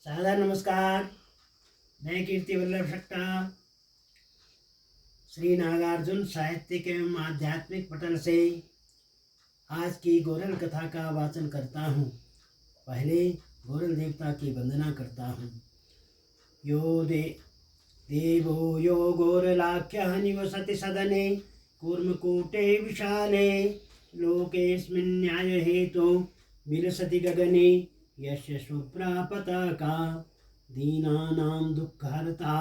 सादर नमस्कार। मैं कीर्ति वल्लभ शक्ता श्री नागार्जुन साहित्यिक एवं आध्यात्मिक पटल से आज की गोरल कथा का वाचन करता हूँ। पहले गोरल देवता की वंदना करता हूँ। यो देवो यो गोरलाख्यः निवसति सदने कूर्मकूटे विशाले लोकेऽस्मिन् न्याय हेतु विलसति गगने यस्य शुभ्रापताका दीनानां दुःखहर्ता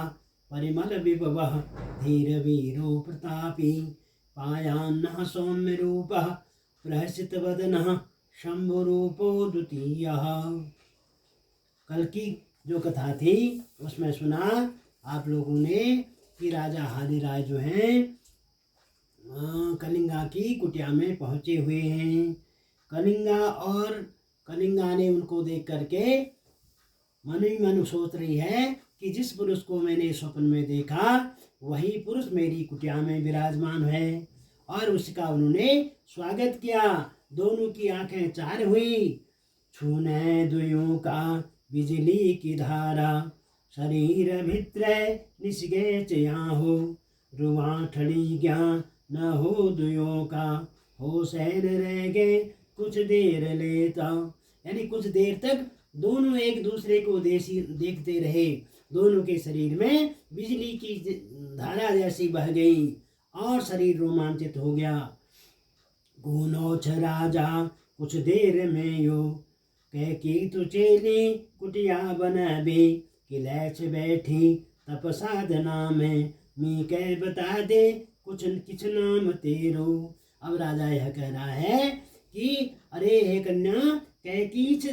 परिमल विभवः धीरवीरो प्रतापी पायान्नः सौम्यरूपः प्रहसितवदनः शंभुरूपो द्वितीयः। कल की जो कथा थी उसमें सुना आप लोगों ने कि राजा हादिराज जो हैं कलिंगा की कुटिया में पहुँचे हुए हैं। कलिंगा ने उनको देख करके मन ही मन सोच रही है कि जिस पुरुष को मैंने स्वप्न में देखा वही पुरुष मेरी कुटिया में विराजमान है। और उसका उन्होंने स्वागत किया। दोनों की आंखें चार हुई। छूने दुयों का बिजली की धारा शरीर भित्र निसगे चयाहो रुआ ठड़ी ज्ञान न हो दुयों का हो सैर रह गए कुछ देर लेता। यानी कुछ देर तक दोनों एक दूसरे को देखते रहे। दोनों के शरीर में बिजली की धारा जैसी बह गई और शरीर रोमांचित हो गया। गुनोछ राजा कुछ देर में यो कह की तु चेली कुटिया बनाबे किलैच बैठी तप साधना में मी कह बता दे कुछ किछ नाम तेरो। अब राजा यह कह रहा है कि अरे हे कन्या कैकीच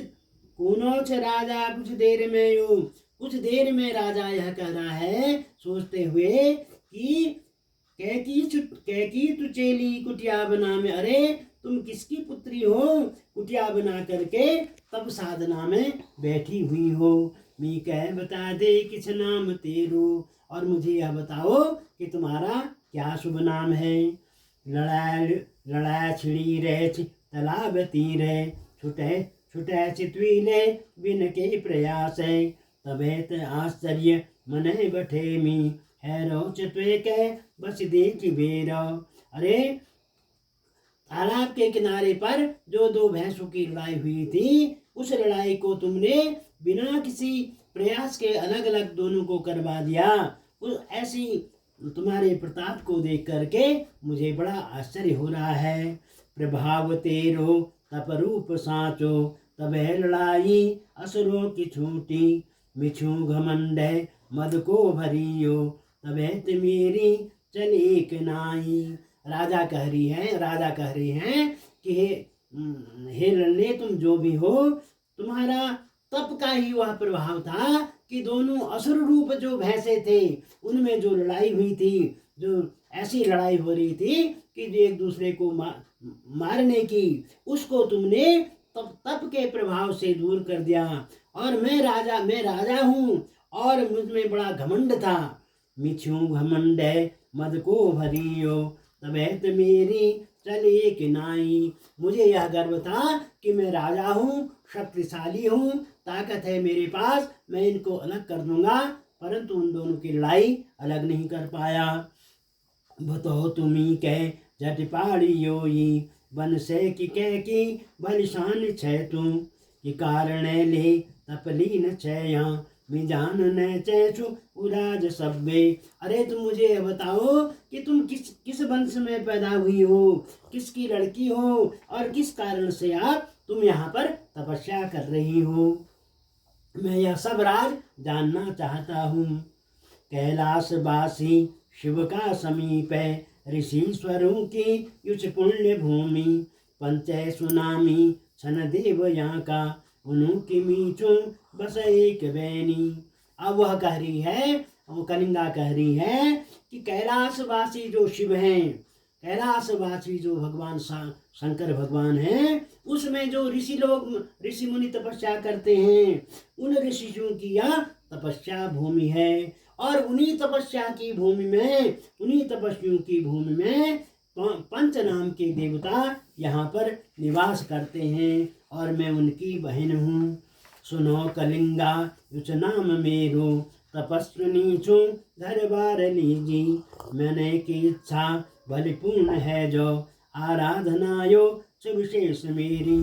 कुनोच राजा कुछ देर में यो। कुछ देर में राजा यह कह रहा है सोचते हुए कि कैकी तु चेली कुटिया बना में। अरे तुम किसकी पुत्री हो कुटिया बना करके तब साधना में बैठी हुई हो। मी कह बता दे किस नाम तेरो। और मुझे यह बताओ कि तुम्हारा क्या शुभ नाम है। लड़ा छिड़ी रह तालाब तीरे छुटे चितवीले बिन के प्रयास है तबेत आश्चर्य मने बठे मी है रोच त्वे के बस देखी बेरा। अरे तालाब के किनारे पर जो दो भैंसों की लड़ाई हुई थी उस लड़ाई को तुमने बिना किसी प्रयास के अलग अलग दोनों को करवा दिया। ऐसी तुम्हारे प्रताप को देख करके मुझे बड़ा आश्चर्य हो रहा है। प्रभाव तेरो तप रूप साचो तबे लड़ाई असुरों की छूटी मिछु घमंड मद को भरियो तबे मेरी चल एक नाई। राजा कह रहे हैं कि हे लल्ले तुम जो भी हो तुम्हारा तप का ही वह प्रभाव था कि दोनों असुर रूप जो भैंसे थे उनमें जो लड़ाई हुई थी, जो ऐसी लड़ाई हो रही थी कि जो एक दूसरे को मारने की, उसको तुमने तप के प्रभाव से दूर कर दिया। और मैं राजा हूँ और मुझ में बड़ा घमंड था। मिछु घमंड मद को भरियो तबेत मेरी चल एक नाई। मुझे यह गर्व था कि मैं राजा हूँ, शक्तिशाली हूँ, ताकत है मेरे पास, मैं इनको अलग कर दूंगा, परंतु उन दोनों की लड़ाई अलग नहीं कर पाया। बतो तुम्ही कह जट पाड़ी योई बन से कि कह की बलिशान छे तुम कि कारण ले तपलीन छया मैं जान न चैचु उराज सब्बे। अरे तुम मुझे बताओ कि तुम किस वंश में पैदा हुई हो, किसकी लड़की हो और किस कारण से तुम यहाँ पर तपस्या कर रही हो। मैं यह सब राज जानना चाहता हूँ। कैलाशवासी शिव का समीप है ऋषिश्वरों की युच पुण्य भूमि पंचय सुनामी सन देव यहाँ का उन्हों की मीचू बस एक बैनी। अब वह कह रही है, कलिंगा कह रही है कि कैलाशवासी जो शिव हैं, कैलाशवासी जो भगवान शंकर भगवान हैं, उसमें जो ऋषि मुनि तपस्या करते हैं, उन ऋषियों की यह तपस्या भूमि है। और उन्हीं तपस्या की भूमि में, उन्हीं तपस्वियों की भूमि में पंच नाम के देवता यहाँ पर निवास करते हैं और मैं उनकी बहन हूँ। सुनो कलिंगा उस नाम मेरो, तपस्विनी छू घर बार लीजी। मैंने की इच्छा भली पूर्ण है जो, आराधना यो विशेष मेरी।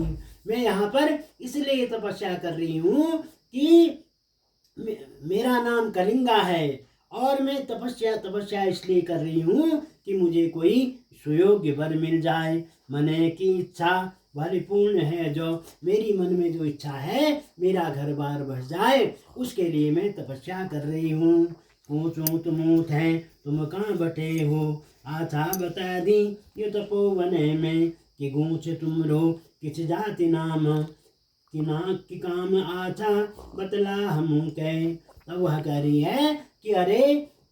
मैं यहाँ पर इसलिए तपस्या कर रही हूँ कि मेरा नाम कलिंगा है, और मैं तपस्या इसलिए कर रही हूँ कि मुझे कोई सुयोग्य वर मिल जाए। मने की इच्छा भली पूर्ण है जो, मेरी मन में जो इच्छा है मेरा घर बार बस जाए, उसके लिए मैं तपस्या कर रही हूँ। पूछूं तुम ऊँट हैं तुम कहाँ बैठे हो, आथा बता दी ये तपोवन में। कि गूंच तुम रो किस जाति नाम, कि ना कि काम आथा बतला हम कह। तब वह कह रही है कि अरे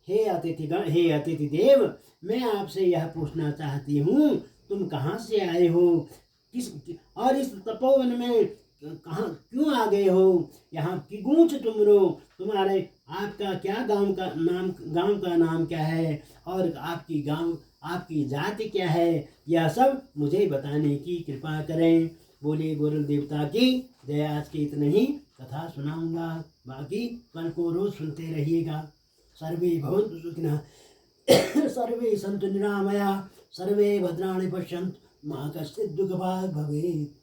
हे अतिथिगण, हे अतिथि देव, मैं आपसे यह पूछना चाहती हूँ तुम कहाँ से आए हो, किस और इस तपोवन में कहाँ क्यों आ गए हो। यहाँ की गूंच तुम रो, तुम्हारे आपका क्या गांव का नाम क्या है, और आपकी जाति क्या है, यह सब मुझे बताने की कृपा करें। बोले गुरु देवता की जय। आज की इतने ही कथा सुनाऊंगा, बाकी कल को रोज सुनते रहिएगा। सर्वे भवन्तु सुखिनः, सर्वे सन्तु निरामया, सर्वे भद्राणि पश्यन्तु, मा कश्चित् दुःखभाग् भवेत्।